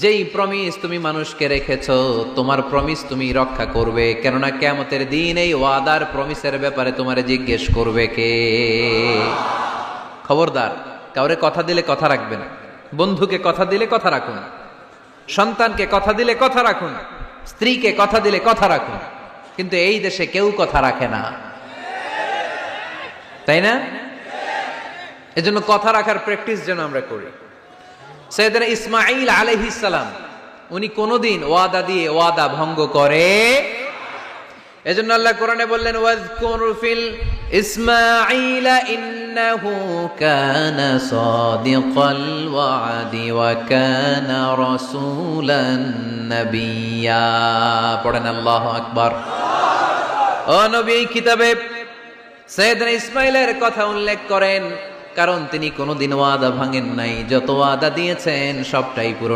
যেই প্রমিস তুমি মানুষকে রেখেছো, তোমার প্রমিস তুমি রক্ষা করবে, কেননা কিয়ামতের দিন এই ওয়াদার প্রমিসের ব্যাপারে তোমারে জিজ্ঞেস করবে কে। খবরদার, কাউরে কথা দিলে কথা রাখবেন। বন্ধুকে কথা দিলে কথা রাখুন, সন্তানকে কথা দিলে কথা রাখুন, স্ত্রীকে কথা দিলে কথা রাখুন। কিন্তু এই দেশে কেউ কথা রাখে না, তাই না? এজন্য কথা রাখার প্র্যাকটিস যেন আমরা করি। সাইয়েদনা ইসমাঈল আলাইহিস সালাম উনি কোনদিন ওয়াদা দিয়ে ওয়াদা ভঙ্গ করে? এজন্য আল্লাহ কোরআনে বললেন, ওয়াজকুর ফিল ইসমাঈলা ইন্নাহু কানা সাদিকাল ওয়াদি ওয়া কানা রাসূলান নাবিয়্যা। পড়েন আল্লাহু আকবার। ও নবী, এই কিতাবে সাইয়েদনা ইসমাঈলের কথা উল্লেখ করেন, কারণ তিনি কোনোদিন ওয়াদা ভাঙেন নাই, যত ওয়াদা দিয়েছেন সবটাই পূরণ